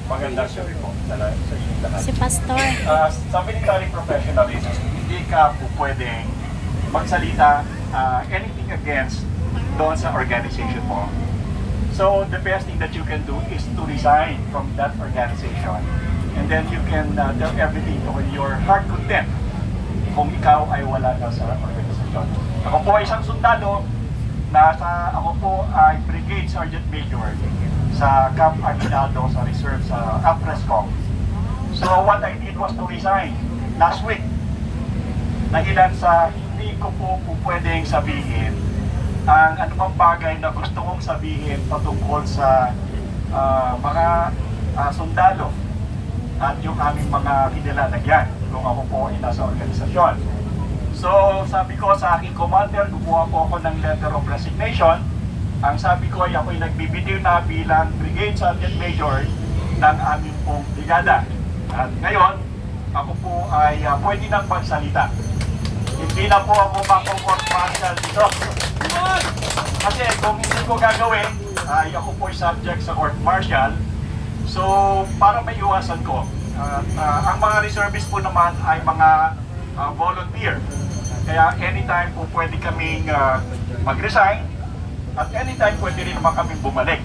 Magandang gabi po sa inyong lahat. Si Pastor. Sa military professionalism, hindi ka po pwedeng magsalita anything against doon sa organization mo. So the best thing that you can do is to resign from that organization, and then you can tell everything to your heart content kung ikaw ay wala na sa organisasyon. Ako po ay isang sundalo, ako po ay Brigade Sergeant Major sa Camp Aguinaldo sa reserve sa Aprescom. So what I did was to resign last week. Dahilan sa hindi ko po pwedeng sabihin ang anumang bagay na gusto kong sabihin patungkol sa mga sundalo at yung aming mga kinilalagyan kung ako po ay nasa organisasyon. So sabi ko sa aking commander, gumawa po ako ng letter of resignation. Ang sabi ko ay ako'y nagbibitiw na bilang Brigade Sergeant Major ng aming pong brigada. At ngayon, ako po ay pwede nang magsalita. Hindi na po ako mako-court martial dito. Kasi kung hindi ko gagawin, ay ako po ay subject sa court martial. So, para may iwasan ko, ang mga reservists po naman ay mga volunteer. Kaya anytime po pwede kaming mag-resign at anytime pwede rin naman kaming bumalik.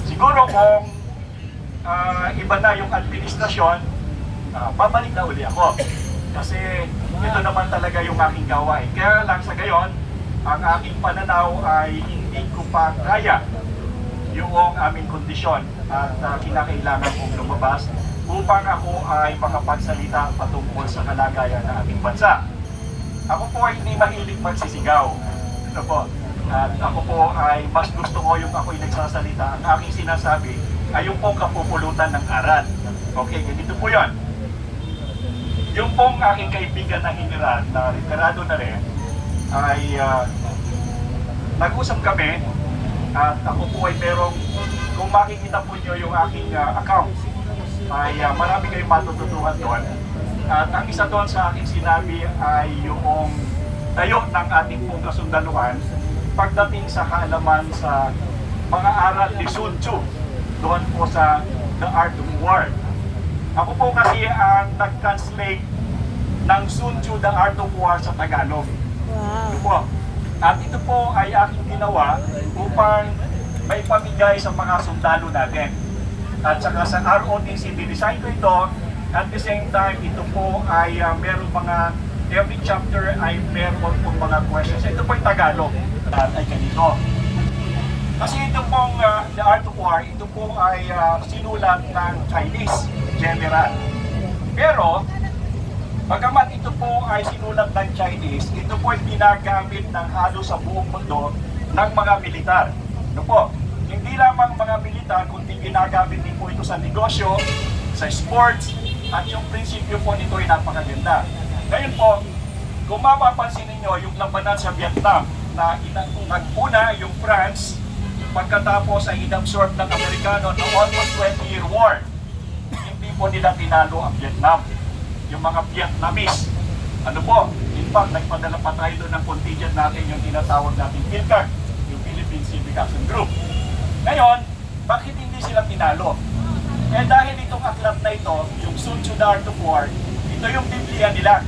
Siguro kung iba na yung administrasyon, babalik na uli ako. Kasi ito naman talaga yung aking gawain. Kaya lang sa gayon, ang aking pananaw ay hindi ko pa kaya yung aming kondisyon at kinakailangan kong lumabas upang ako ay makapagsalita patungkol sa kalagayan ng ating bansa. Ako po ay hindi mahilig magsisigaw. Ito po. At ako po ay mas gusto ko yung ako'y nagsasalita. Ang aking sinasabi ay yung pong kapupulutan ng aral. Okay, ganito po yun. Yung pong aking kaibigan na General na retirado na rin ay nag-usap kami at ako po ay merong, kung makikita po nyo yung aking account, ay marami kayong matututuhan doon. At ang isa doon sa aking sinabi ay yung tayo ng ating pong kasundaluhan pagdating sa kaalaman sa mga aral ni Sun Tzu doon po sa The Art of War. Ako po kasi ang nag-translate ng Sun Tzu The Art of War sa Tagalog. Wow. Ito po. At ito po ay aking ginawa upang may pamigay sa mga sundalo natin. At saka sa ROTC, dinesign ko ito. At the same time, ito po ay meron mga, every chapter ay meron po mga questions. Ito po ay Tagalog. At ay ganito. Kasi ito pong The Art of War, ito po ay sinulat ng Chinese general. Pero, bagamat ito po ay sinulat ng Chinese, ito po ay ginagamit ng halos sa buong mundo ng mga militar. Ito po, hindi lamang mga militar, kundi ginagamit din po ito sa negosyo, sa sports, at yung prinsipyo po nito ay napakaganda. Ngayon po, kung mapapansin ninyo yung labanan sa Vietnam, na nagpuna yung France, pagkatapos ay inabsorb ng Amerikano ng almost 20-year war, hindi po nila tinalo ang Vietnam. Yung mga Vietnamese. Ano po? In fact, nagpadala pa tayo doon ng contingent natin yung tinatawag natin PhilCAG, yung Philippine Civic Action Group. Ngayon, bakit hindi sila tinalo? Eh dahil itong aklat na ito, yung Sun Tzu The Art of War, ito yung Biblia nila.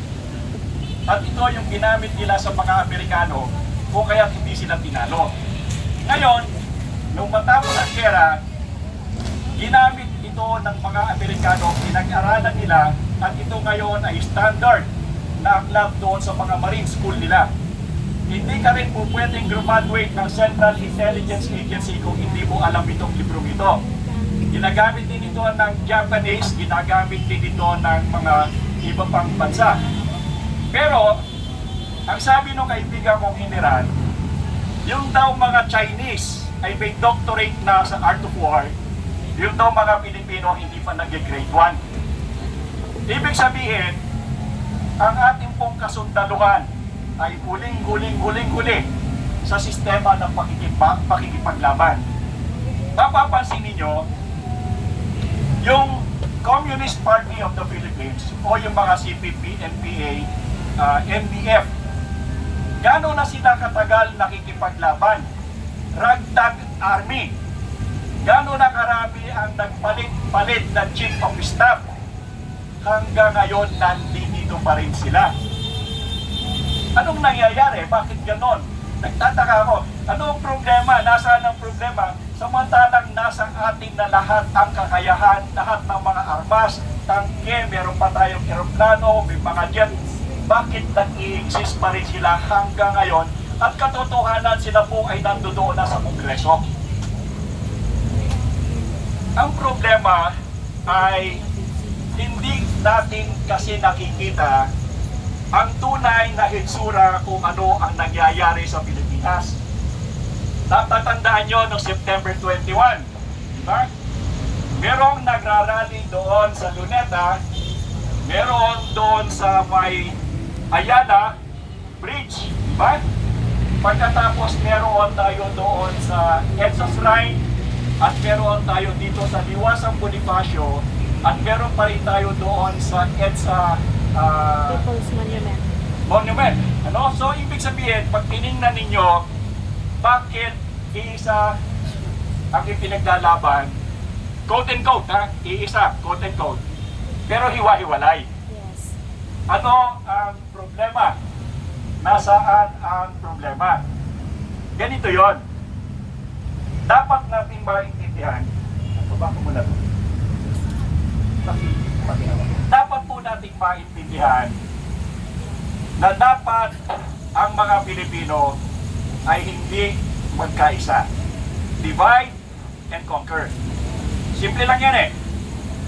At ito yung ginamit nila sa mga Amerikano kung kaya hindi sila tinalo. Ngayon, nung matapos ang gera, ginamit ito ng mga Amerikano, pinag-aralan nila, at ito ngayon ay standard na aklat doon sa mga Marine School nila. Hindi ka rin po pwedeng graduate ng Central Intelligence Agency kung hindi mo alam itong librong ito. Ginagamit din ito ng Japanese, ginagamit din ito ng mga iba pang bansa. Pero, ang sabi ng kaibigan kong general, yung daw mga Chinese ay may doctorate na sa Art of War, yung daw mga Pilipino hindi pa nag-grade 1. Ibig sabihin, ang ating pong kasundaluhan ay huling-huli sa sistema ng pakikipaglaban. Mapapansin ninyo, yung Communist Party of the Philippines o yung mga CPP, NPA, NDF, gano'n na sila katagal nakikipaglaban? Ragtag army. Gano'n na karami ang ang nagpalit-palit na chief of staff. Hanggang ngayon, nandito pa rin sila. Anong nangyayari? Bakit ganon? Nagtataka ako. Anong problema? Nasaan ang problema? Samantalang nasa atin na lahat ang kakayahan, lahat ng mga armas, tangke, meron pa tayong eroplano, may mga jet. Bakit nag-i-exist pa rin sila hanggang ngayon? At katotohanan, sila po ay nandoon na sa Kongreso. Ang problema ay hindi natin kasi nakikita ang tunay na hitsura kung ano ang nangyayari sa Pilipinas. Natatandaan nyo noong September 21, di ba? Merong nagrarally doon sa Luneta, meron doon sa may Ayala Bridge, di ba? Pagkatapos meron tayo doon sa EDSA Shrine, at meron tayo dito sa Liwasang Bonifacio, at meron pa rin tayo doon sa EDSA People's Monument. Monument. Ano? So, ibig sabihin, pag tinignan ninyo, bakit iisa ang ipinaglalaban, quote and quote, ha? Iisa, quote and quote, pero hiwa-hiwalay. Yes. Ano ang problema? Nasaan ang problema? Ganito yon. Dapat nating maintindihan. Baba ko muna ito. Dapat po nating maintindihan na dapat ang mga Pilipino ay hindi magkaisa. Divide and conquer. Simple lang yan eh.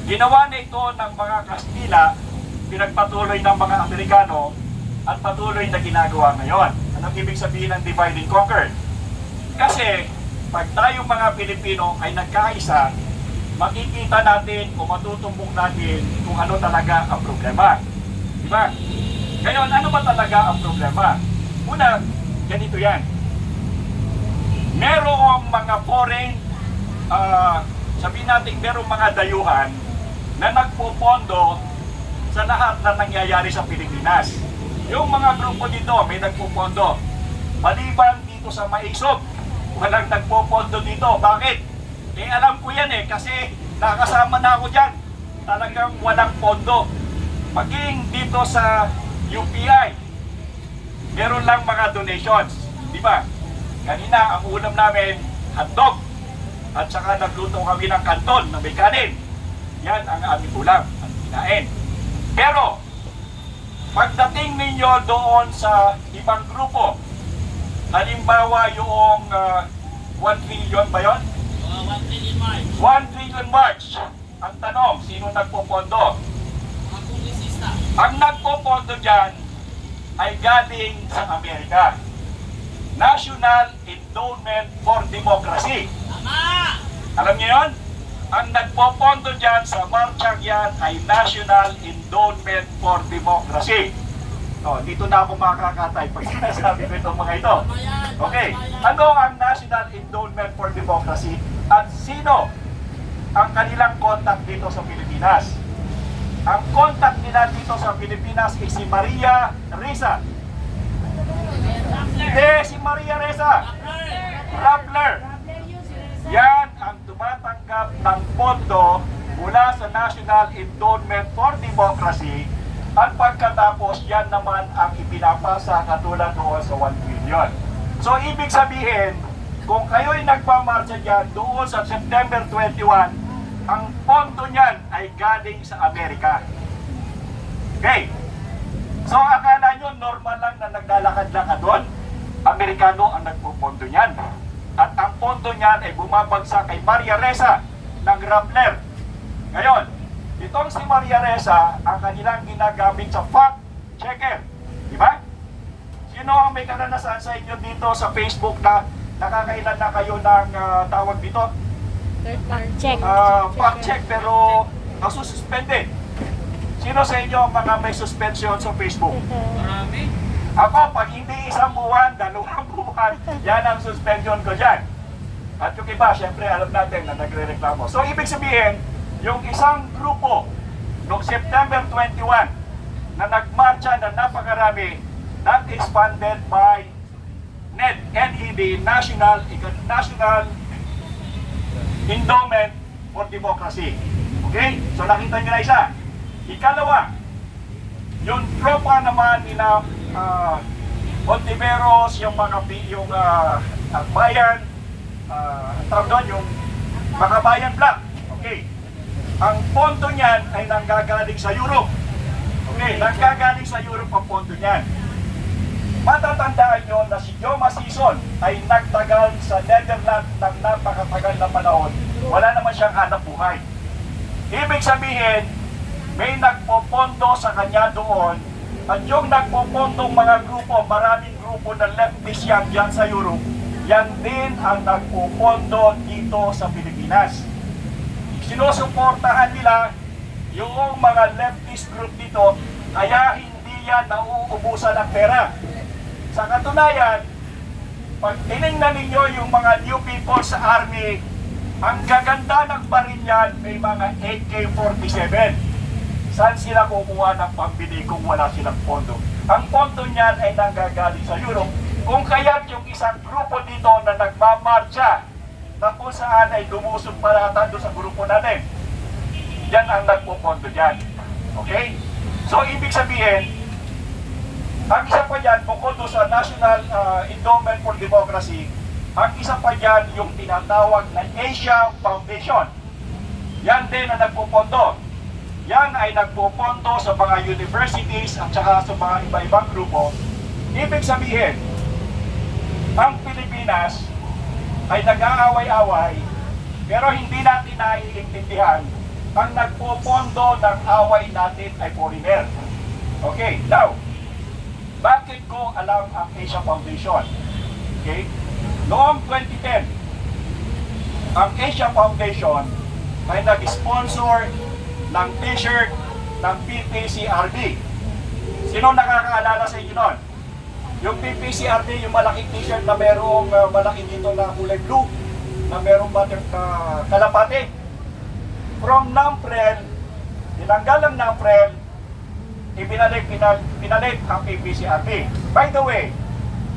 Ginawa na ito ng mga Kastila, pinagpatuloy ng mga Amerikano, at patuloy na ginagawa ngayon. Anong ibig sabihin ng divide and conquer? Kasi, pag tayong mga Pilipino ay nagkaisa, makikita natin o matutumbok natin kung ano talaga ang problema. Diba? Ngayon, ano ba talaga ang problema? Una, ganito yan. Merong mga foreign, sabihin natin merong mga dayuhan na nagpupondo sa lahat na nangyayari sa Pilipinas. Yung mga grupo dito, may nagpupondo. Maliban dito sa Maisog, walang nagpupondo dito. Bakit? Eh alam ko yan eh, kasi nakasama na ako dyan. Talagang walang pondo. Maging dito sa UPI, meron lang mga donations. Di ba? Kanina, ang ulam namin, hotdog. At saka nagluto kami ng kanton na may kanin. Yan ang aming ulam, ang kinain. Pero, pagdating ninyo doon sa ibang grupo, halimbawa yung 1 trillion ba yun? 1 trillion march. 1 trillion march. Ang tanong, sino nagpopondo? Mga kongresista. Ang nagpopondo dyan ay galing sa Amerika. National Endowment for Democracy. Tama! Alam niyo yun? Ang nagpopondo dyan sa marchang yan ay National Endowment for Democracy. O, dito na ako makakatay pag sinasabi ko itong mga ito. Tama yan! Okay, Tama yan. ano ang National Endowment for Democracy at sino ang kanilang contact dito sa Pilipinas? Ang contact nila dito sa Pilipinas ay si Maria Ressa. Hindi, si Maria Ressa. Rappler. Yan ang tumatanggap ng pondo mula sa National Endowment for Democracy at pagkatapos yan naman ang ipinapasa katulad doon sa 1 trillion. So ibig sabihin, kung kayo'y nagpamarcha dyan doon sa September 21, ang pondo niyan ay galing sa Amerika. Okay? So akala nyo normal lang na naglalakad-lakad doon? Amerikano ang nagpupondo niyan. At ang pondo niyan ay bumabagsak kay Maria Ressa ng Rappler. Ngayon, itong si Maria Ressa ang kanilang ginagamit sa fact checker. Di ba? Sino ang may karanasan sa inyo dito sa Facebook na nakakailan na kayo ng tawag dito? Check. Fact check pero nasususpended. Sino sa inyo ang mga may suspension sa Facebook? Marami. Ako, pag hindi 1 buwan, 2 buwan, yan ang suspension ko dyan. At yung iba, syempre alam natin na nagre-reklamo. So, ibig sabihin, yung isang grupo noong September 21 na nagmarcha na napakarami, that is funded by NED, National Endowment for Democracy. democracy. Okay? So nakita nyo na isa. Ikalawa, yung tropa naman nila Ontiveros, yung mga bayan, tawag doon, yung mga bayan black. Okay. Ang pondo niyan ay nanggagaling sa Europe. Okay, nanggagaling sa Europe ang pondo niyan. Matatandaan nyo na si Joma Sison ay nagtagal sa Netherlands ng napakatagal na panahon. Wala naman siyang hanap buhay. Ibig sabihin, may nagpopondo sa kanya doon, at yung nagpopondong mga grupo, maraming grupo na leftist yan dyan sa Europe, yan din ang nagpopondo dito sa Pilipinas. Sinusuportahan nila yung mga leftist group dito, kaya hindi yan nauubusan ng pera. Sa katunayan, pag tinignan ninyo yung mga new people sa army, ang gaganda ng baril yan may mga AK-47. Saan sila kukuha ng pambili kung wala silang pondo? Ang pondo niyan ay nanggagaling sa Europe, kung kaya't yung isang grupo dito na nagmamarcha na kung saan ay lumusog palatan doon sa grupo natin. Yan ang nagpupondo dyan. Okay? So, ibig sabihin, ang isa pa dyan, bukod doon sa National Endowment for Democracy, ang isa pa dyan yung tinatawag na Asia Foundation. Yan din ang nagpupondo. Yan ay nagpupondo sa mga universities at saka sa mga iba-ibang grupo. Ibig sabihin, ang Pilipinas ay nag-aaway-away, pero hindi natin naiintindihan ang nagpupondo ng away natin ay foreigner. Okay, now, bakit ko alam ang Asia Foundation? Okay, noong 2010, ang Asia Foundation ay nag-sponsor ng t-shirt ng PPCRB. Sino nakakaalala sa inyo nun? Yung PPCRB, yung malaking t-shirt na merong malaking dito na kulay blue, na merong kalapate. From NAMPREL, tinanggal ang NAMPREL, pinalit ang PPCRB. By the way,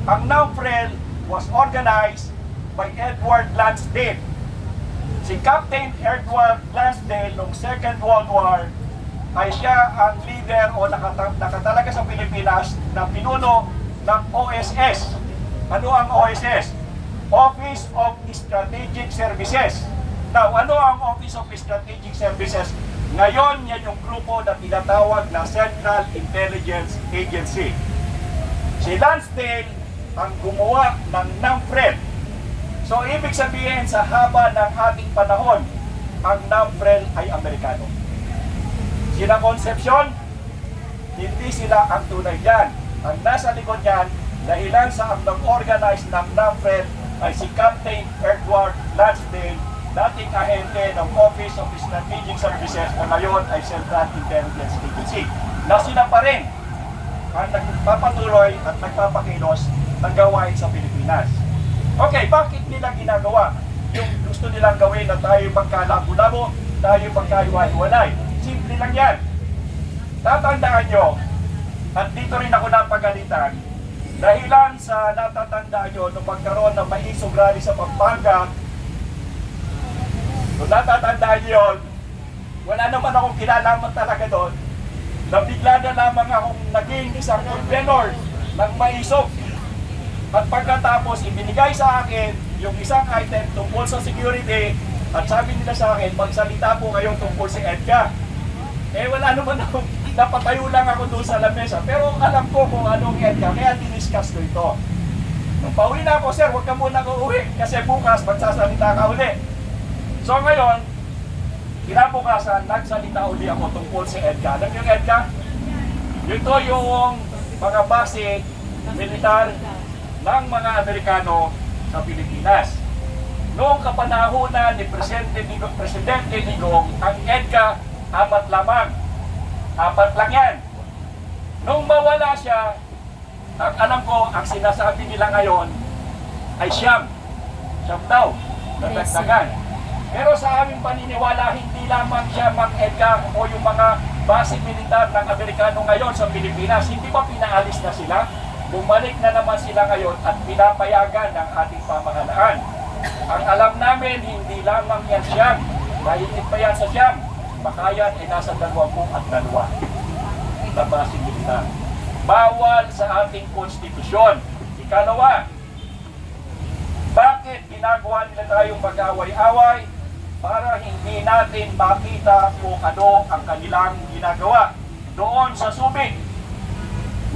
ang NAMPREL was organized by Edward Lansdale. Si Captain Edward Lansdale noong Second World War ay siya ang leader o nakatalaga sa Pilipinas na pinuno ng OSS. Ano ang OSS? Office of Strategic Services. Now, ano ang Office of Strategic Services? Ngayon, yan yung grupo na tinatawag na Central Intelligence Agency. Si Lansdale ang gumawa ng NAMPREL. So, ibig sabihin sa haba ng ating panahon, ang NAMPREL ay Amerikano. Sila Concepcion, hindi sila ang tunay dyan. Ang nasa likod niyan, dahilan sa ang nag-organize ng NAMPREL ay si Captain Edward Lansdale, dating ahente ng Office of Strategic Services na ngayon ay Central Intelligence Agency, na sila pa rin ang nagpapatuloy at nagpapakilos ng gawain sa Pilipinas. Okay, bakit nila ginagawa? Yung gusto nilang gawin na tayo magkalabo-labo, tayo magkahiwa-hiwalay. Simple lang yan. Tatandaan nyo, at dito rin ako napagalitan, dahilan sa natatandaan nyo nung magkaroon ng maisog rally sa Pampanga, kung natatandaan nyo yun, wala naman akong kinalaman talaga doon, na bigla na lamang akong naging isang convenor ng maisog. At pagkatapos, ibinigay sa akin yung isang item tungkol sa security at sabi nila sa akin, magsalita po kayo tungkol si Edka. Eh wala naman ako, napatayo lang ako doon sa lamesa. Pero alam ko kung anong Edka, kaya diniscuss ko ito. Nung pauwi na ako, sir, huwag ka muna uuwi kasi bukas magsasalita ka uli. So ngayon, kinabukasan, nagsalita uli ako tungkol si Edka. Alam yung Edka? Ito yung mga base militar ng mga Amerikano sa Pilipinas. Noong kapanahunan ni Presidente Digong, ang EDCA, 4 lamang. 4 lang yan. Nung mawala siya, ang alam ko, ang sinasabi nila ngayon ay siyam daw, nadagdagan. Pero sa aming paniniwala, hindi lamang siya EDCA o yung mga base militar ng Amerikano ngayon sa Pilipinas. Hindi ba pinaalis na sila? Bumalik na naman sila ngayon at pinapayagan ng ating pamahalaan. Ang alam namin, hindi lamang yan siyang Mahigit pa yan sa siyam. Baka yan ay nasa 22 na base militar. Bawal sa ating konstitusyon. Ikalawa, bakit ginagawa nila tayong mag-away-away? Para hindi natin makita kung ano ang kanilang ginagawa. Doon sa Subic,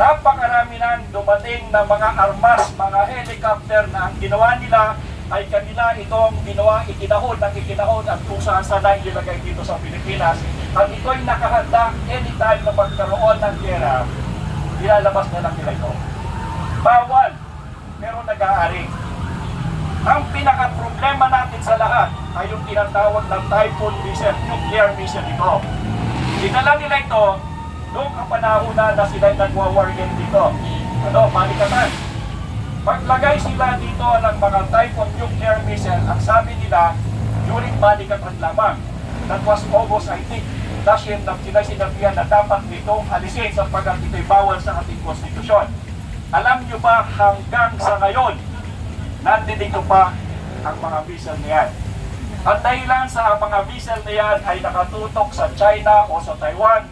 napakarami nang dumating na mga armas, mga helicopter na ang ginawa nila ay kanila itong ginawa, ikinahon at kung saan sana ilagay dito sa Pilipinas. At ito'y nakahanda anytime na magkaroon ng gera, ilalabas na lang nila ito. Bawal, pero nag-aari. Ang pinaka-problema natin sa lahat ay yung tinatawag ng Typhoon missile, nuclear missile ito. Dinala nila ito noong kapanahon na sila'y nagwa-war game dito. Malikatan. Paglagay sila dito ng mga Typhoon nuclear missile, ang sabi nila, during malikatan lamang. That was August, I think, last year na sinasabihan na dapat itong alisin sapagkat ito'y bawal sa ating konstitusyon. Alam nyo ba hanggang sa ngayon, nandito pa ang mga missile na yan. At dahilan sa mga missile na yan ay nakatutok sa China o sa Taiwan,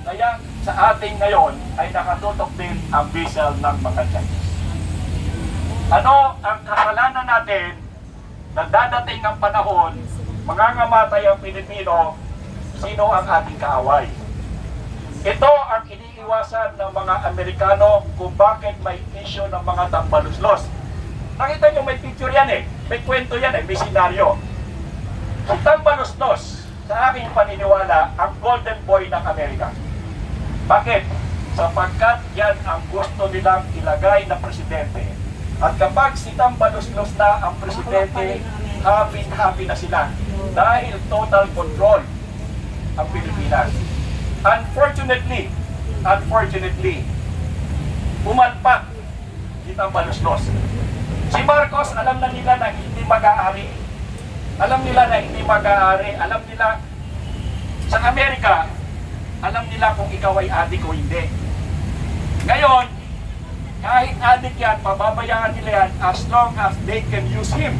kaya sa ating ngayon ay nakatutok din ang missile ng mga Chinese. Ano ang kasalanan natin na dadating ang panahon, mangangamatay ang Pilipino, sino ang ating kaaway? Ito ang iniiwasan ng mga Amerikano kung bakit may issue ng mga tambaluslos. Nakita nyo may picture yan may kwento yan may senaryo. Si Tambaluslos, sa aking paniniwala, ang golden boy ng Amerika. Bakit? Sapagkat yan ang gusto nilang ilagay na presidente. At kapag si Tambaluslos na ang presidente, happy na sila. Dahil total control ang Pilipinas. Unfortunately, pumalpak si Tambaluslos. Si Marcos, alam na nila na hindi mag-aari. Alam nila sa Amerika, alam nila kung ikaw ay adik o hindi. Ngayon, kahit adik yan, pababayaan nila yan as long as they can use him.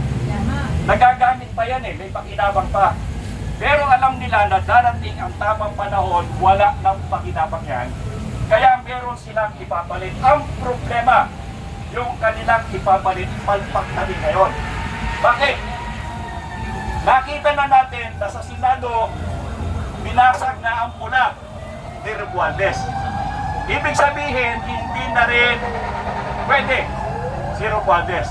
Nagagamit pa yan may pakinabang pa. Pero alam nila na darating ang tamang panahon, wala ng pakinabang yan. Kaya meron silang ipapalit. Ang problema, yung kanilang ipapalit, palpak na rin ngayon. Bakit? Nakita na natin na sa Senado, binasag na ang pula ni Romualdez. Ibig sabihin, hindi na rin pwede si Romualdez.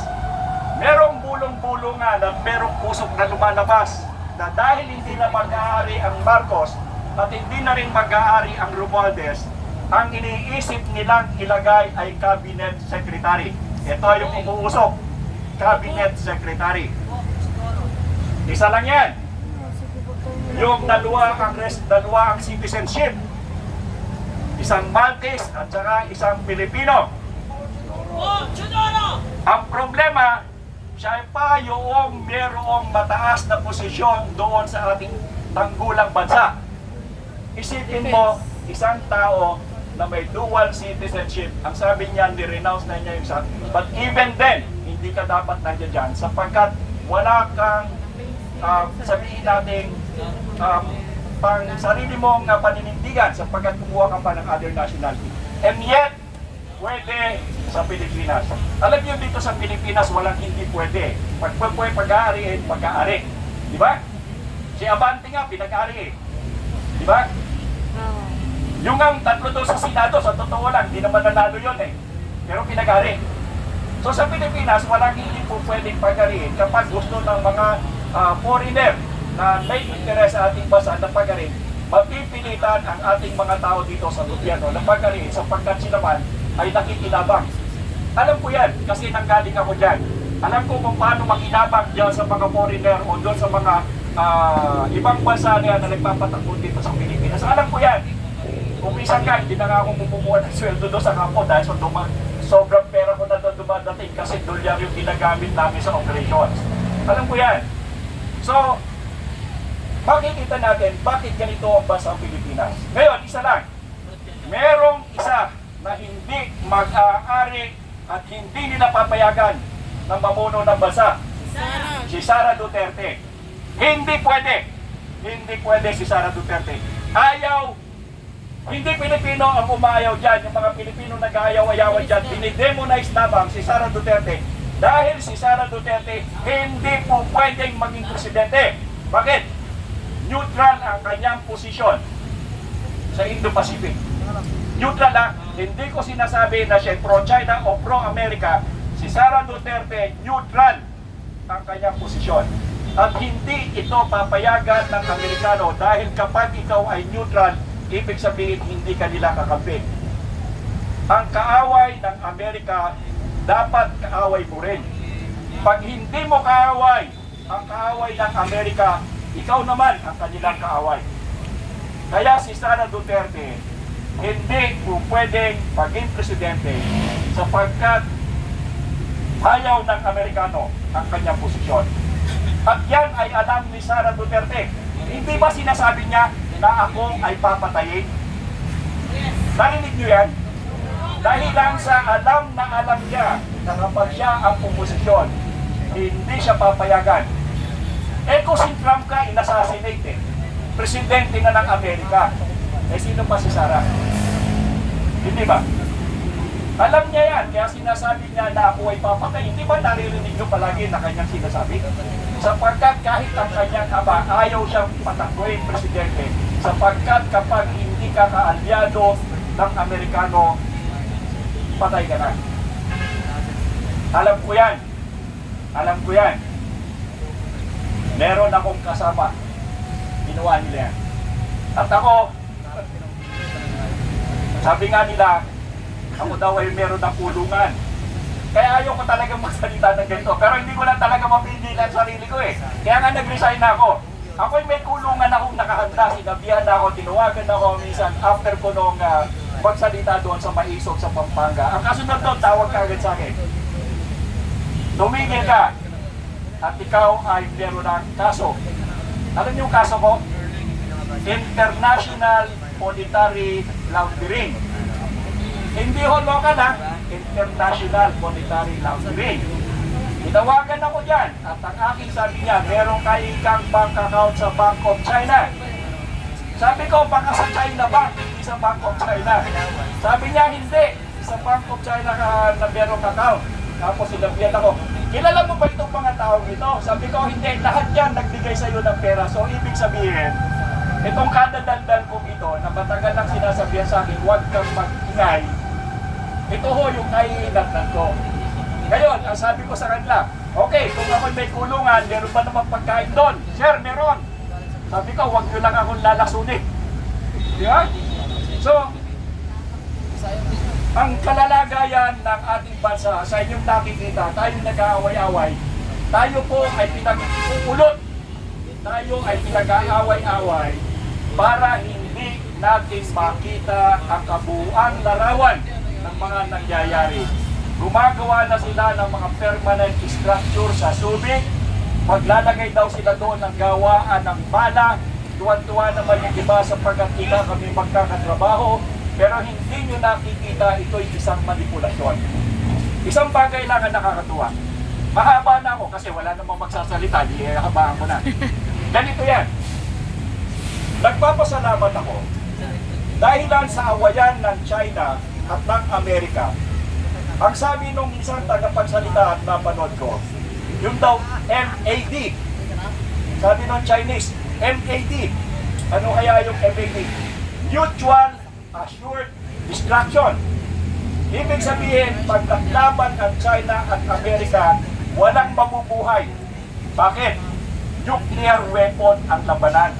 Merong bulong-bulungan at merong pusok na lumalabas na dahil hindi na mag-aari ang Marcos at hindi na rin mag-aari ang Romualdez, ang iniisip nilang ilagay ay cabinet secretary. Ito yung umuusok, cabinet secretary. Isa lang yan. Yung dalawa ang citizenship. Isang Maltese at saka isang Pilipino. Ang problema, siya pa yung merong mataas na posisyon doon sa ating tanggulang bansa. Isipin mo, isang tao na may dual citizenship, ang sabi niya, ni-renounce na niya yung sa. But even then, hindi ka dapat nandiyan dyan sapagkat wala kang sabihin natin pang sarili mong paninindigan sapagkat kumuha ka pa ng other nationality. And yet, pwede sa Pilipinas. Alam niyo dito sa Pilipinas, walang hindi pwede. Pag-aariin, pag-aari. Di ba? Si Abante nga, pinag-aari Di ba? Yung ang tatlo doon sa Senado, sa totoo lang, di naman nanalo yun Pero pinag-ari. So sa Pilipinas, walang hindi po pwedeng pag-ariin kapag gusto ng mga foreigner na may interes sa ating bansa na pag-ariin, mapipilitan ang ating mga tao dito sa gobyerno na pag-ariin sapagkat sila man ay nakikinabang. Alam ko yan, kasi nanggaling ako dyan. Alam ko kung paano makinabang dyan sa mga foreigner o doon sa mga ibang bansa na nagpapatakbo dito sa Pilipinas. Alam ko yan. Kung isang ka, hindi na nga ako bumubuha ng sweldo doon sa kampo dahil sobrang pera ko na doon dumadating kasi dolyar yung ginagamit namin sa operations. Alam ko yan. So, makikita natin bakit ganito ang bansa ang Pilipinas. Ngayon, isa lang. Merong isa na hindi mag-aari at hindi nila papayagan na mamuno ng bansa. Si Sara Duterte. Hindi pwede. hindi pwede si Sara Duterte. Ayaw, hindi Pilipino ang umayaw dyan. Yung mga Pilipino nag-aayaw-ayawan dyan, dinidemonize lamang si Sara Duterte. Dahil si Sara Duterte hindi po pwedeng maging presidente. Bakit? Neutral ang kanyang posisyon sa Indo-Pacific. Neutral lang. Hindi ko sinasabi na siya pro-China o pro-America. Si Sara Duterte, neutral ang kanyang posisyon. At hindi ito papayagan ng Amerikano dahil kapag ikaw ay neutral, ibig sabihin hindi ka nila kakampi. Ang kaaway ng Amerika, dapat kaaway mo rin. Pag hindi mo kaaway ang kaaway ng Amerika, ikaw naman ang kanilang kaaway. Kaya si Sara Duterte, hindi po pwedeng maging presidente sapagkat ayaw ng Amerikano ang kanyang posisyon. At yan ay alam ni Sara Duterte. Hindi ba sinasabi niya na ako ay papatayin? Narinig niyo yan? Dahil lang sa alam na alam niya na kapag siya ang oposisyon, hindi siya papayagan. Eh kung si Trump ka, inassassinate eh. Presidente na ng Amerika. Eh sino pa si Sara? Hindi ba? Alam niya yan, kaya sinasabi niya na ako ay papatay. Hindi ba naririnig niyo palagi na kanyang sinasabi? Sapagkat kahit ang kanyang ama, ayaw siyang patakboy presidente. Sapagkat kapag hindi ka kaalyado ng Amerikano, patay ka na. Alam ko yan. Alam ko yan. Meron akong kasama. Ginawa nila yan. At ako, sabi nga nila, ako daw ay meron ng kulungan. Kaya ayaw ko talaga magsalita ng ganito. Pero hindi ko lang talaga mapigilan sarili ko eh. Kaya nga nag-resign na ako. Ako'y may kulungan akong nakahanda. Sinabihan na ako, tinawagan ako minsan after ko nung magsalita doon sa Maisog sa Pampanga. Ang kasunod doon, tawag ka agad sa akin. Tumigil ka. At ikaw ay meron ng kaso. Alam niyo yung kaso ko? International Monetary Laundering. Hindi ho local ha, International Monetary Laundering. Tinawagan ako dyan at ang aking sabi niya, meron kang bank account sa Bank of China. Sabi ko, baka sa China Bank, hindi sa Bank of China. Sabi niya, hindi. Sa Bank of China ka na merong account. Tapos sinabihan ako, kilala mo ba itong mga taong ito? Sabi ko, hindi. Lahat yan nagbigay sa iyo ng pera. So, ibig sabihin, itong kadadandal kong ito, na matagal nang sinasabihan sa akin, huwag kang mag-ingay. Ito ho yung naiinatnan ko. Ngayon, ang sabi ko sa kanila, okay, kung ako may kulungan, meron ba naman pagkain doon? Sir, meron. Sabi ko, huwag nyo lang akong lalasunin. Di ba? So, ang kalalagayan ng ating bansa, sa inyong nakikita, tayo nag-aaway-away, tayo po ay pinag-uulot. Tayo ay pinag-aaway-away para hindi natin makita ang kabuuan larawan ng mga nangyayari. Gumagawa na sila ng mga permanent structure sa Subic. Maglalagay daw sila doon ng gawaan ng bala. Tuwan-tuwa naman yung iba sapagkat kita kami magkakatrabaho. Pero hindi nyo nakikita ito'y isang manipulasyon. Isang bagay lang ang nakakatuwa. Mahaba na ako kasi wala namang magsasalita. Di habaan ko na. Ganito yan. Nagpapasalamat ako dahilan sa awayan ng China at ng Amerika. Ang sabi nung isang tagapagsalita at napanood ko, yung daw MAD. Sabi nung Chinese, MAD. Ano kaya yung MAD? Mutual Assured Destruction. Ibig sabihin, pag naglaban ang China at Amerika, walang mabubuhay. Bakit? Nuclear weapon ang labanan.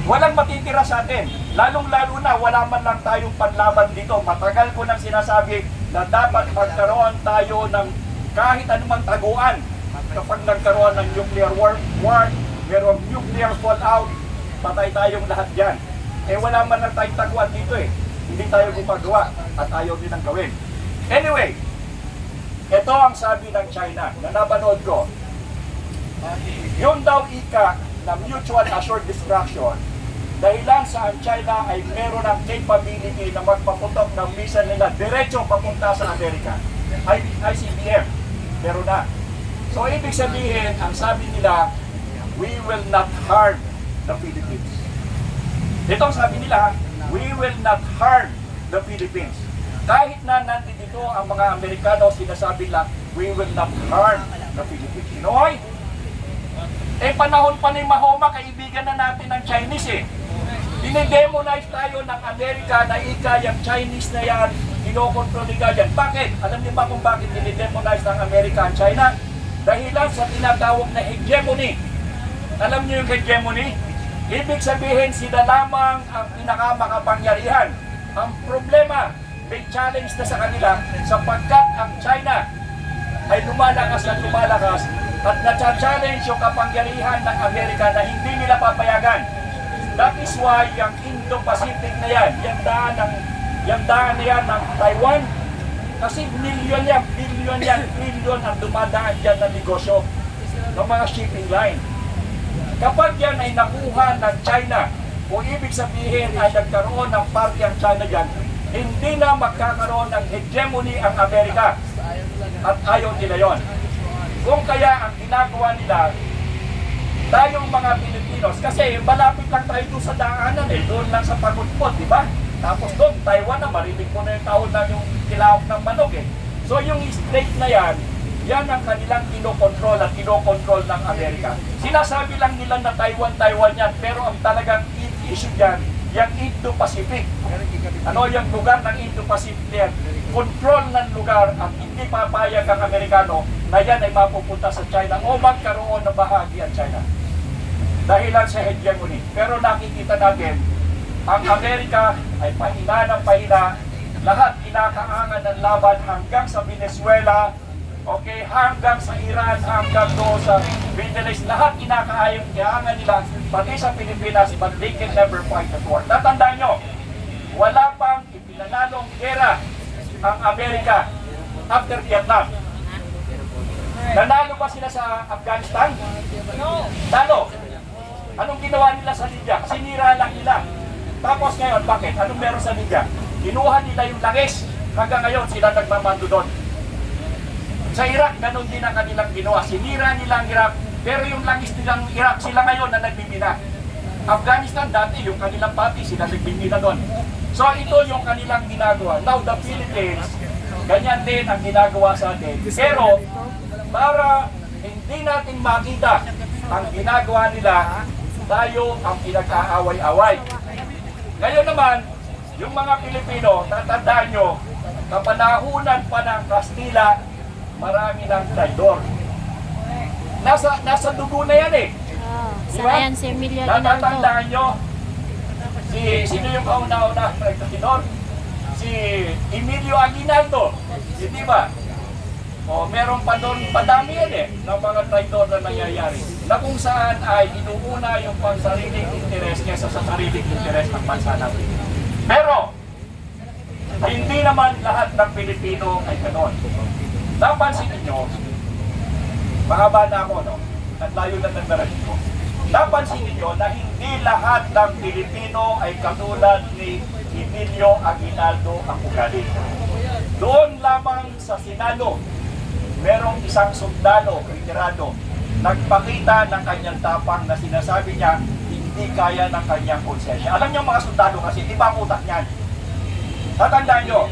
Walang matitira sa atin. Lalong-lalo na, wala man lang tayong panlaban dito. Matagal ko nang sinasabi na dapat magkaroon tayo ng kahit anumang taguan. Kapag nagkaroon ng nuclear war, merong nuclear fallout, patay tayong lahat dyan. Eh wala man lang tayong taguan dito eh. Hindi tayo gumagawa at ayaw din ang gawin. Anyway, ito ang sabi ng China na napanood ko. Yung daw ika na mutual assured destruction, dahilan sa ang China ay meron ng capability na magpaputok ng missile nila diretso papunta sa Amerika. ICBM, meron na. So ibig sabihin, ang sabi nila, we will not harm the Philippines. Ito ang sabi nila, we will not harm the Philippines. Kahit na nandito ang mga Amerikano, sinasabi lang, we will not harm the Philippines. Pinoy, panahon pa ni Mahoma, kaibigan na natin ng Chinese eh. Dinidemonize tayo ng Amerika na yung Chinese na yan, kinokontrol nila yan. Bakit? Alam niyo ba kung bakit dinidemonize ng Amerika ang China? Dahilan sa tinatawag na hegemony. Alam niyo yung hegemony? Ibig sabihin sila lamang ang pinakamakapangyarihan. Ang problema, may challenge na sa kanila sapagkat ang China ay lumalakas at lumalakas at na-challenge yung kapangyarihan ng Amerika na hindi nila papayagan. That is why yung Indo-Pacific na yan, yung daan na yan ng Taiwan, kasi billion ang dumadaan dyan na negosyo ng mga shipping line. Kapag yan ay nakuha ng China, o ibig sabihin ay nagkaroon ng party ang China dyan, hindi na magkakaroon ng hegemony ang Amerika. At ayaw nila yon. Kung kaya ang ginagawa nila, tayong mga Pilipinos, kasi malapit lang tayo doon sa daanan doon lang sa Pagudpod, di ba? Tapos doon, Taiwan na, marinig mo na yung taon na yung kilawak ng manok So yung strait na yan ang kanilang kinokontrol at kinokontrol ng Amerika. Sinasabi lang nila na Taiwan yan, pero ang talagang issue dyan, yung Indo-Pacific. Ano yung lugar ng Indo-Pacific yan? Control ng lugar at hindi papayag ang Amerikano na yan ay mapupunta sa China o magkaroon ng bahagi ang China. Dahilan sa hegemony. Pero nakikita natin, ang Amerika ay pahina ng pahina, lahat kinakaangan ng laban hanggang sa Venezuela, okay, hanggang sa Iran, hanggang doon sa Middle East, lahat kinakaangan nila, pati sa Pilipinas, but they can never fight the war. Tatandaan nyo, wala pang ipinanalong gera ang Amerika after Vietnam. Nanalo ba sila sa Afghanistan? No. Talo. Anong ginawa nila sa Libya? Sinira lang nila. Tapos ngayon, bakit? Anong meron sa Libya? Kinuha nila yung langis. Hanggang ngayon, sila nagmamando doon. Sa Iraq, ganun din ang kanilang ginawa. Sinira nila ang Iraq. Pero yung langis nilang Iraq, sila ngayon na nagbibina. Afghanistan, dati yung kanilang pati, sila nagbibina doon. So ito yung kanilang ginagawa. Now the Philippines, ganyan din ang ginagawa sa atin. Pero para hindi natin makita ang ginagawa nila, tayo ang pinag-aaway-away. Ngayon naman, yung mga Pilipino, tatandaan nyo, kapanahunan pa ng Kastila, marami ng traidor. Nasa dugo na yan eh. Sana yan si Emilio Aguinaldo. Natatandaan nyo, sino yung kauna-una traidor? Si Emilio Aguinaldo. Di ba? O, meron pa doon, padami yan ng mga traidor na nangyayari. Na kung saan ay inuuna yung pansariling interes kesa sa sariling interes ng bansa natin. Pero, hindi naman lahat ng Pilipino ay ganon. Napansin ninyo, mahaba na ako, no? At layo na ng narasyon ko. Napansin ninyo na hindi lahat ng Pilipino ay katulad ni Emilio Aguinaldo ang ugali. Doon lamang sa Senado, merong isang sundalo, retirado, nagpakita ng kanyang tapang na sinasabi niya hindi kaya ng kanyang konsensya. Alam niyo mga sundalo kasi, iba ang utak niyan. Tatandaan niyo,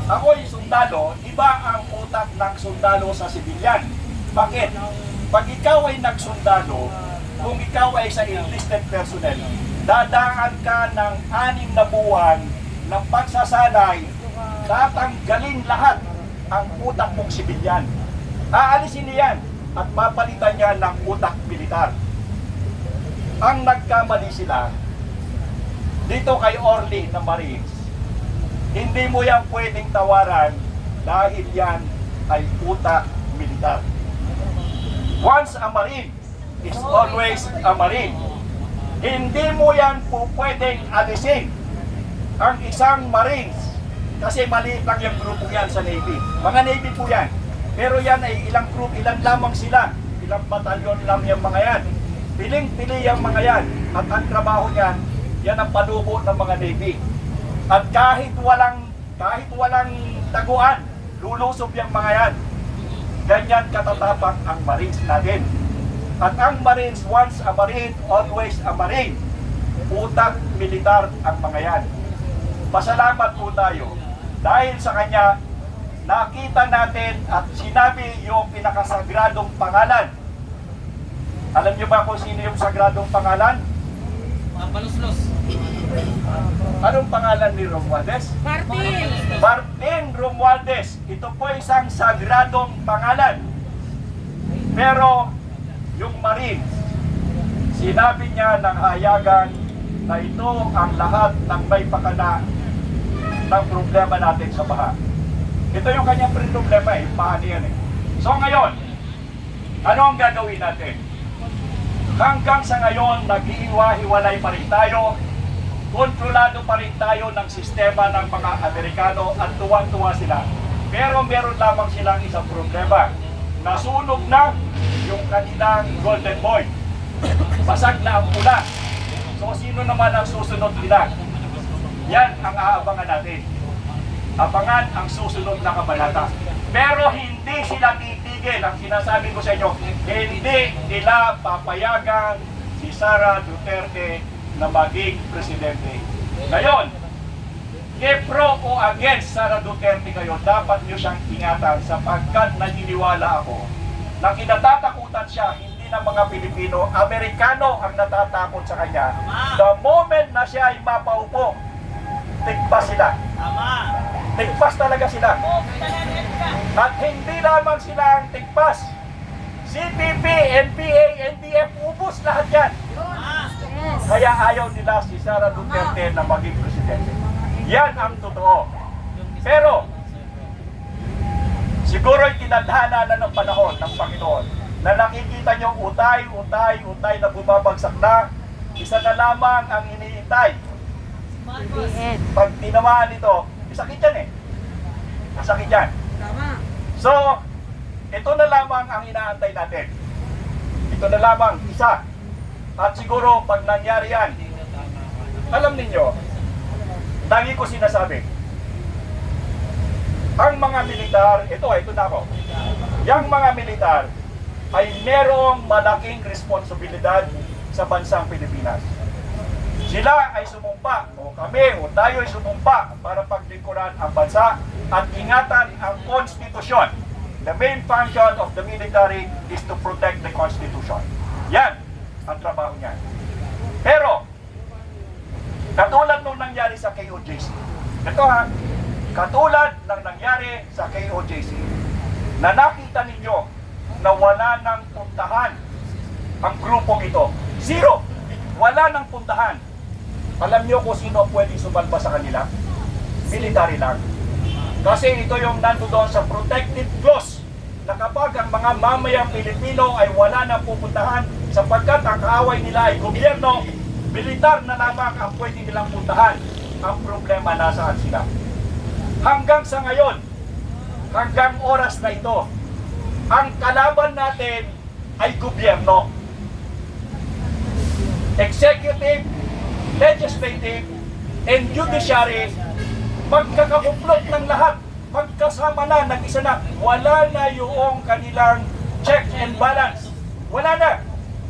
ako yung sundalo, iba ang utak ng sundalo sa sibilyan. Bakit? Pag ikaw ay nagsundalo, kung ikaw ay sa enlisted personnel, dadaan ka ng 6 na buwan ng pagsasanay, tatanggalin lahat ang utak mong sibilyan. Aalisin niyan at papalitan niya ng utak militar. Ang nagkamali sila dito kay Orly na Marines, hindi mo yan pwedeng tawaran dahil yan ay utak militar. Once a Marine is always a Marine. Hindi mo yan po pwedeng alisin ang isang Marines kasi maliit lang yung grupo yan sa Navy. Mga Navy po yan. Pero yan ay ilang group, ilan lamang sila. Ilang batalyon lang yung mga yan. Piling-pili yung mga yan. At ang trabaho niyan, yan ang panubo ng mga Navy. At kahit walang taguan, lulusob yung mga yan. Ganyan katatapang ang Marines natin. At ang Marines, once a Marine, always a Marine. Utak militar ang mga yan. Pasalamat po tayo dahil sa kanya nakita natin at sinabi yung pinakasagradong pangalan. Alam niyo ba kung sino yung sagradong pangalan? Paluslos. Anong pangalan ni Romualdez? Martin! Martin Romualdez. Ito po isang sagradong pangalan. Pero yung Marines, sinabi niya ng hayagan na ito ang lahat ng may pakana ng problema natin sa baha. Ito yung kanyang problema eh, paano yan eh. So ngayon, ano ang gagawin natin? Hanggang sa ngayon, nag-iiwa-hiwalay pa rin tayo, kontrolado pa rin tayo ng sistema ng mga Amerikano at tuwang-tuwa sila. Pero meron lamang silang isang problema. Nasunog na yung kanilang golden boy. Basag na ang pula. So sino naman ang susunod nila? Yan ang aabangan natin. Abangan ang susunod na kabanata. Pero hindi sila titigil. Ang sinasabi ko sa inyo, hindi nila papayagan si Sara Duterte na maging presidente. Ngayon, pro o against Sara Duterte kayo, dapat nyo siyang ingatan sapagkat naniniwala ako na kinatatakutan siya hindi ng mga Pilipino, Amerikano ang natatakot sa kanya. The moment na siya ay mapaupo, tigpas sila. Tigpas talaga sila. At hindi lamang sila ang tigpas. CPP, NPA, NDF, ubos lahat yan. Yes. Kaya ayaw nila si Sara Duterte na maging presidente. Yan ang totoo. Pero, siguro'y tinadhana na ng panahon ng Panginoon na nakikita nyo utay na bumabagsak na, isa na lamang ang iniintay. BBM. Pag tinamaan ito, sakit yan eh. Sakit yan. So, ito na lamang ang inaantay natin. Ito na lamang, isa. At siguro, pag nangyari yan, alam ninyo, lagi ko sinasabi, ang mga militar, ito na ako, yung mga militar ay merong malaking responsibilidad sa bansang Pilipinas. Sila ay sumumpa, o kami, o tayo ay sumumpa para paglingkuran ang bansa at ingatan ang konstitusyon. The main function of the military is to protect the Constitution. Yan ang trabaho niyan. Pero, katulad nung nangyari sa KOJC, ito ha, katulad ng nangyari sa KOJC, na nakita ninyo na wala nang puntahan ang grupong ito. Zero! Wala nang puntahan. Alam niyo kung sino pwedeng sumalba sa kanila? Military lang. Kasi ito yung nandoon sa protective clause na kapag ang mga mamayang Pilipino ay wala nang pupuntahan sapagkat ang kaaway nila ay gobyerno, militar na lamang ang pwede nilang puntahan. Ang problema nasaan sila. Hanggang sa ngayon, hanggang oras na ito, ang kalaban natin ay gobyerno. Executive, legislative, and judiciary, magkakakumplot ng lahat, magkasama na, nag-isa na, wala na yung kanilang check and balance. Wala na.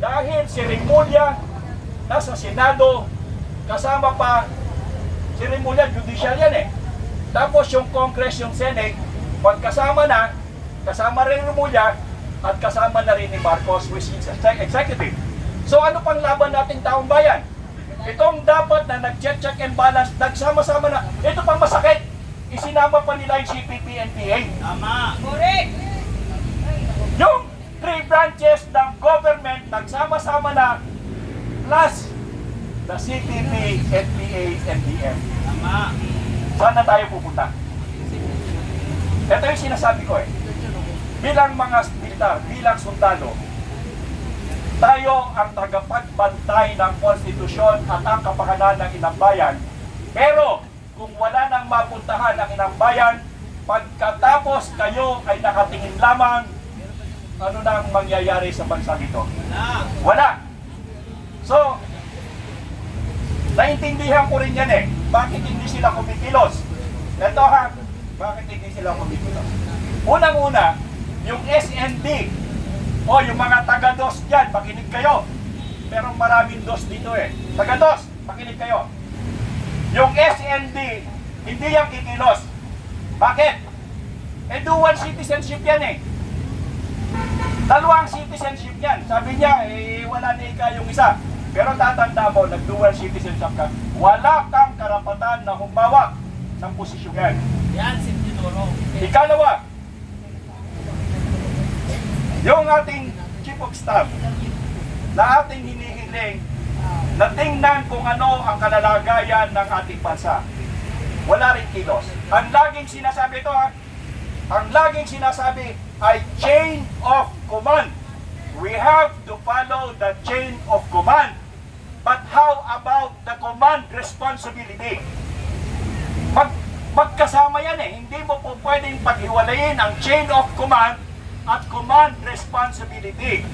Dahil si Rimulya, nasa Senado, kasama pa, si Rimulya, judicial yan eh. Tapos yung Congress, yung Senate, magkasama na, kasama rin Rimulya, at kasama na rin ni Marcos, which is executive. So ano pang laban nating taong bayan? Itong dapat na nag-check and balance, nagsama-sama na. Ito pang masakit. Isinama pa nila yung CPP, NPA. Tama. Correct. Yung three branches ng government, nagsama-sama na, plus the CPP, NPA, NDF. Tama. Saan na tayo pupunta? Ito yung sinasabi ko eh. Bilang mga militar, bilang sundalo, tayo ang tagapagbantay ng konstitusyon at ang kapakanan ng inang bayan. Pero kung wala nang mapuntahan ang inang bayan, pagkatapos kayo ay nakatingin lamang, ano nang mangyayari sa bansang ito? Wala. So, naintindihan ko rin yan eh. Bakit hindi sila kumikilos? Ito ha, bakit hindi sila kumikilos? Unang-una, yung SND, O, yung mga taga-DOS dyan, makinig kayo. Merong maraming DOS dito eh. Taga-DOS, makinig kayo. Yung SND, hindi yung kikilos. Bakit? Eh, dual citizenship yan eh. Dalawang citizenship yan. Sabi niya, eh, wala na ika yung isa. Pero tatanda mo, nag-dual citizenship ka. Wala kang karapatan na humawak ng posisyon yan. Yan, Sintidoro. Ikalawa, yung ating Chief of Staff na ating hinihiling na tingnan kung ano ang kalalagayan ng ating bansa. Wala rin kilos. Ang laging sinasabi ito ang laging sinasabi ay chain of command. We have to follow the chain of command. But how about the command responsibility? Magkasama yan eh. Hindi mo po pwedeng paghiwalayin ang chain of command at command responsibility.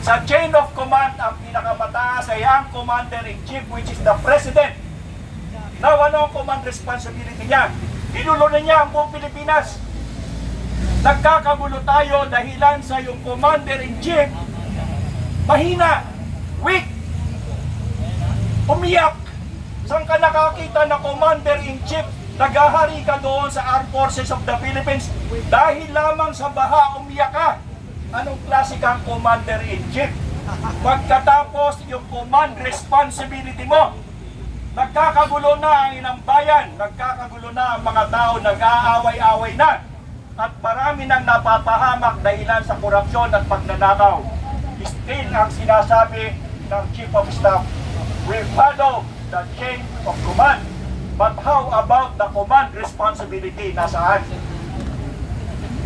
Sa chain of command, ang pinakamataas ay ang commander-in-chief, which is the president. Now, ano ang command responsibility niya? Ginulo na niya ang buong Pilipinas. Nagkakagulo tayo dahilan sa yung commander-in-chief mahina, weak, umiyak. Saan ka nakakita na commander-in-chief naghahari ka doon sa Armed Forces of the Philippines dahil lamang sa baha umiyak ka? Anong klase kang commander-in-chief? Pagkatapos yung command responsibility mo, nagkakagulo na ang inang bayan, nagkakagulo na ang mga tao, nag-aaway-away na, at marami nang napapahamak dahilan sa korupsyon at pagnanakaw. Still ang sinasabi ng Chief of Staff, we follow the chain of command. But how about the command responsibility? Nasaan?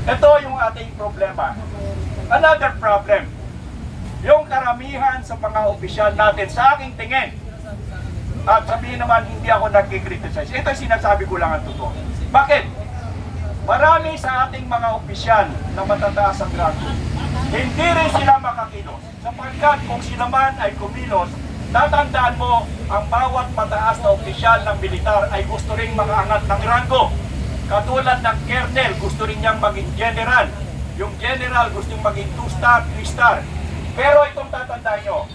Ito yung ating problema. Another problem, yung karamihan sa mga opisyal natin, sa aking tingin, at sabihin naman hindi ako nag-criticize, ito sinasabi ko lang ang totoo. Bakit? Marami sa ating mga opisyal na matataas ang grado, hindi rin sila makakilos. Sapagkat kung sila man ay kumilos, tatandaan mo, ang bawat mataas na opisyal ng militar ay gusto rin makaangat ng rango. Katulad ng colonel, gusto rin niyang maging general. Yung general gusto niyang maging 2-star, 3-star. Pero itong tatandaan nyo,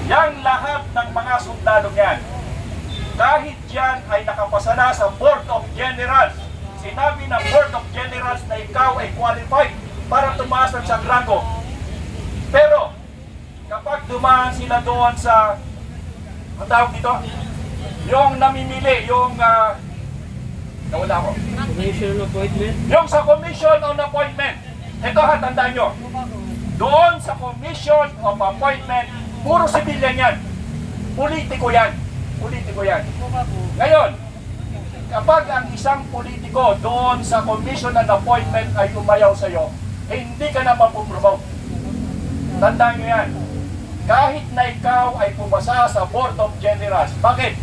yang lahat ng mga sundalo niyan, kahit yan ay nakapasa na sa Board of Generals, sinabi ng Board of Generals na ikaw ay qualified para tumaas sa rango. Pero, kapag dumaan sila doon sa, ang tawag dito, yung namimili, yung, nawala ko. Commission appointment. Yung sa Commission on Appointment, ito tandaan nyo, doon sa Commission of Appointment, puro civilian yan. Politiko yan. Politiko yan. Ngayon, kapag ang isang politiko doon sa Commission on Appointment ay umayaw sa'yo, hindi ka na mapupromote. Tandaan nyo yan. Kahit na ikaw ay pumasa sa Board of Generals. Bakit?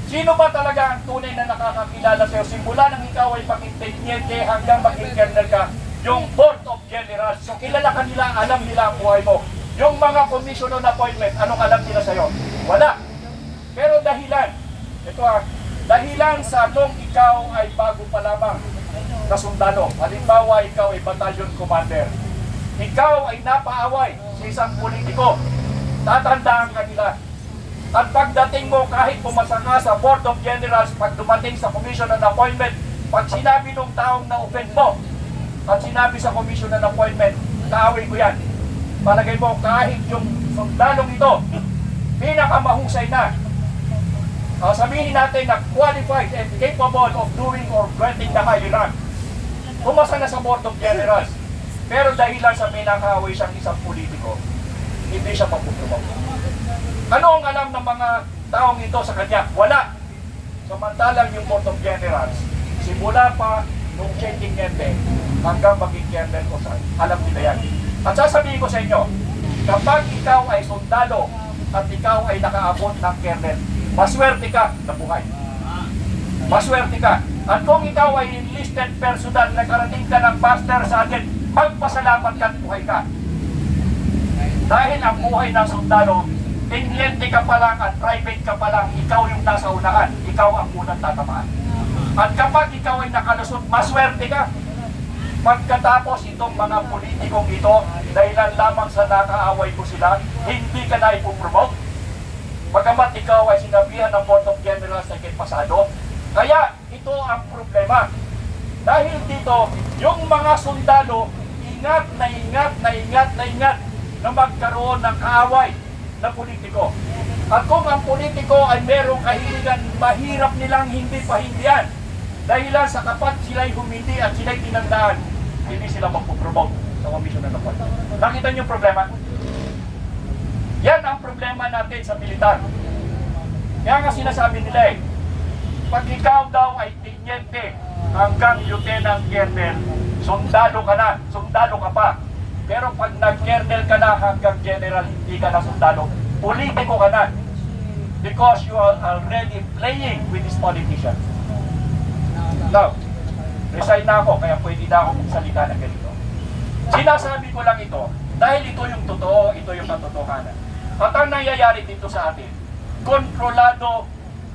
Sino ba talaga ang tunay na nakakakilala sa'yo? Simula nang ikaw ay maging teniente hanggang maging colonel ka, yung Board of Generals. So kilala ka nila, alam nila ang buhay mo. Yung mga commission on appointment, anong alam nila sa'yo? Wala. Pero dahilan, ito dahilan sa nung ikaw ay bago pa lamang na sundalo. Halimbawa, ikaw ay battalion commander. Ikaw ay napaaway sa isang politiko. Tatandaan ka nila. At pagdating mo, kahit pumasa ka sa Board of Generals, pag dumating sa Commission on Appointment, pag sinabi ng taong na-offend mo, at sinabi sa Commission on Appointment, kaaway ko yan. Palagay mo, kahit yung sundalong ito, pinakamahusay na, sabihin natin na qualified and capable of doing or granting the higher rank, pumasa na sa Board of Generals. Pero dahil lang sa pinakaaway siyang isang politiko, hindi siya mapupromote. Ano ang alam ng mga taong ito sa kanya? Wala. Samantalang yung Board of Generals, simula pa nung changing nete hanggang maging colonel o saan, alam nila yan. At sasabihin ko sa inyo, kapag ikaw ay sundalo at ikaw ay nakaabot ng colonel, maswerte ka na buhay. Maswerte ka. At kung ikaw ay enlisted personnel, nakarating ka ng master sergeant, magpasalamat ka at buhay ka. Dahil ang buhay ng sundalo, teniente ka pa lang at private ka pa lang, ikaw yung nasa unahan, ikaw ang unang tatamaan. At kapag ikaw ay nakalusot, maswerte ka. Pagkatapos itong mga politikong ito, dahilan lamang sa nakaaway mo sila, hindi ka na ipopromote. Bagamat ikaw ay sinabihan ng Board of Generals na pasado. Kaya ito ang problema. Dahil dito, yung mga sundalo, ingat na magkaroon ng kaaway na politiko. At kung ang politiko ay merong kahilingan, mahirap nilang hindi pahindihan. Dahilan sa kapag sila'y humindi at sila'y tinandaan, hindi sila magpupromote sa komisyon ng napon. Nakita niyo yung problema? Yan ang problema natin sa militar. Kaya nga sinasabi nila pag ikaw daw ay tinyente hanggang lieutenant colonel, sundalo ka pa. Pero pag nag-colonel ka na hanggang general, hindi ka na sundalo, politiko ka na. Because you are already playing with this politician. Now, resign na ako, kaya pwede na ako magsalita ng ganito. Sinasabi ko lang ito, dahil ito yung totoo, ito yung katotohanan. At ang nangyayari dito sa atin, kontrolado,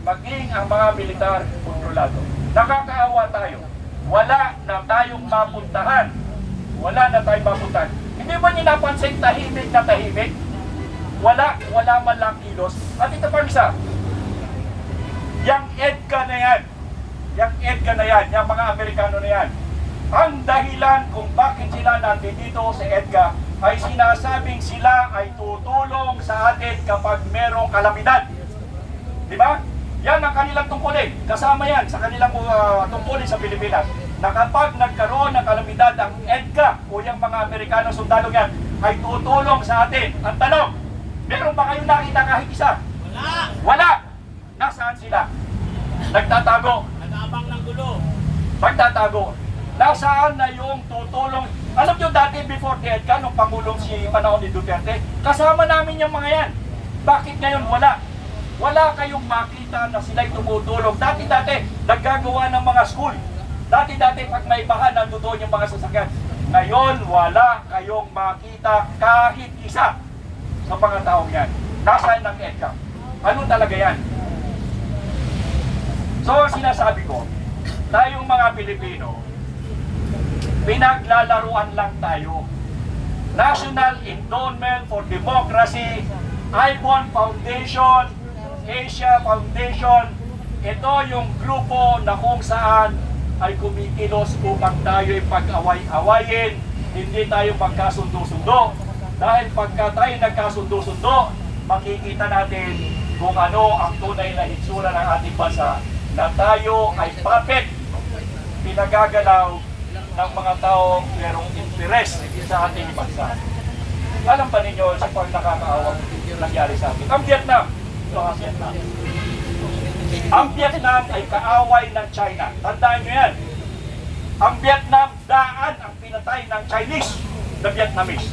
maging ang mga militar, kontrolado. Nakakaawa tayo. Wala na tayong mapuntahan. Hindi ba niyo napansin tahimik na tahimik? Wala man lang kilos. At ito pa isa, yung EDCA na yan, yung mga Amerikano na yan, ang dahilan kung bakit sila nandito sa EDCA ay sinasabing sila ay tutulong sa atin kapag merong kalamidad. Di ba? Yan ang kanilang tungkulin. Kasama yan sa kanilang tungkulin sa Pilipinas. Na kapag nagkaroon ng kalamidad ang EDCA o yung mga Amerikano sundalo yan ay tutulong sa atin. Ang tanong, meron ba kayong nakita kahit isa? Wala! Nasaan sila? Nagtatago. Nag-aabang ng gulo. Magtatago. Nasaan na yung tutulong? Alam nyo dati before the EDCA, nung Pangulong si panahon ni Duterte, kasama namin yung mga yan. Bakit ngayon wala? Wala kayong makita na sila'y tumutulong. Dati-dati, naggagawa ng mga school. Dati-dati, pag may baha, nandoon yung mga sasakyan. Ngayon, wala kayong makita kahit isa sa mga taong yan. Nasaan ng EDCA? Ano talaga yan? So, sinasabi ko, tayong mga Pilipino, pinaglalaruan lang tayo. National Endowment for Democracy, IBON Foundation, Asia Foundation, ito yung grupo na kung saan ay kumikilos upang tayo'y pag-away-awayin, hindi tayo magkasundo-sundo. Dahil pagka tayo nagkasundo-sundo, makikita natin kung ano ang tunay na hitsura ng ating bansa, na tayo ay puppet, pinagagalaw ng mga taong merong interes sa ating bansa. Alam ba ninyo sa pag nakakaawang nangyari sa atin? Ang Vietnam, ang Vietnam ay kaaway ng China. Tandaan nyo yan. Ang Vietnam, daan ang pinatay ng Chinese na Vietnamese.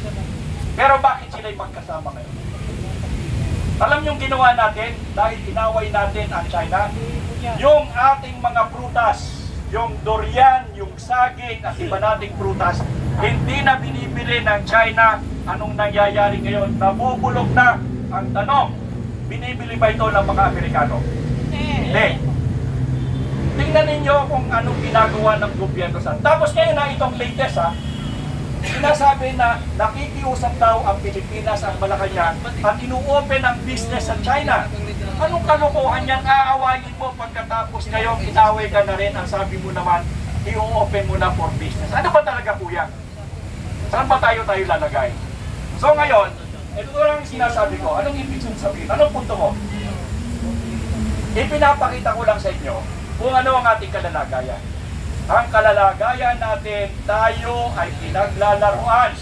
Pero bakit sila'y magkasama ngayon? Alam yung ginawa natin dahil inaway natin ang China? Yung ating mga prutas, yung durian, yung saging at iba nating prutas, hindi na binibili ng China. Anong nangyayari ngayon? Nabubulok na. Ang tanong, binibili ba ito ng mga Amerikano? Hindi. Tingnan ninyo kung anong ginagawa ng gobyerno sa. Tapos ngayon na itong latest sinasabi na nakikiusap daw ang Pilipinas, ang Malacanang at inu-open ang business sa China. Anong kalokohan yan? Aawayin mo pagkatapos ngayong inaway ka na rin, ang sabi mo naman, i-open mo na for business. Ano ba talaga po yan? Saan ba tayo lalagay? So ngayon, ito lang sinasabi ko. Anong ibig sabihin? Anong punto ko? Ipinapakita ko lang sa inyo kung ano ang ating kalalagayan. Ang kalalagayan natin, tayo ay pinaglalaruan.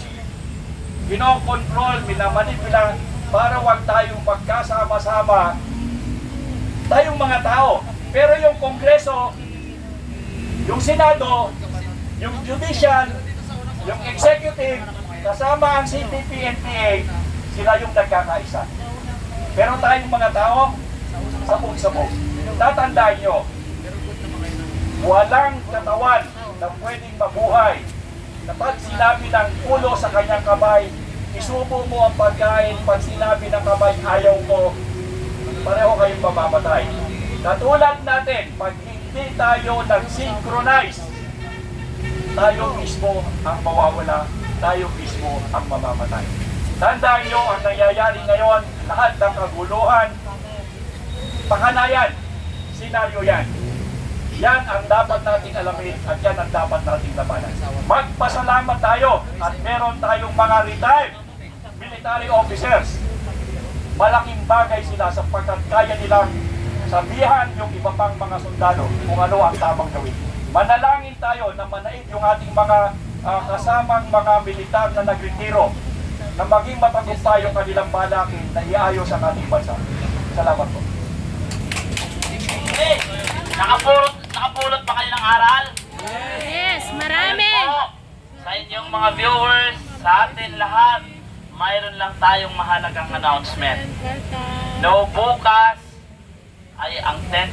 Kinokontrol, minamanipula para wag tayong magkasama-sama tayong mga tao. Pero yung Kongreso, yung Senado, yung Judicial, yung Executive, kasama ang CPP-NPA, sila yung nagkakaisa. Pero tayong mga tao, sabog-sabog. Tatandaan nyo, walang katawan na pwedeng mabuhay na pag sinabi ng ulo sa kanyang kamay, isubo mo ang pagkain, pag sinabi ng kamay, ayaw ko, pareho kayong mamamatay. Katulad natin, pag hindi tayo nag-synchronize, tayo mismo ang mawawala tayo mismo ang mamamatay. Tandaan nyo ang nangyayari ngayon, lahat ng kaguluhan, pakanayan, senaryo yan. Yan ang dapat nating alamin at yan ang dapat nating labanan. Magpasalamat tayo at meron tayong mga retired military officers. Malaking bagay sila sapagkat kaya nilang sabihan yung iba pang mga sundalo kung ano ang tamang gawin. Manalangin tayo na manaig yung ating mga kasamang mga militar na nagretiro na maging matagumpay yung kanilang balakin na iayos ang ating bansa. Salamat po. Hey, nakapulot pa kayo ng aral? Yes, marami. Ayun po, sa inyong mga viewers, sa atin lahat, mayroon lang tayong mahalagang announcement. Welcome. No, bukas ay ang 10th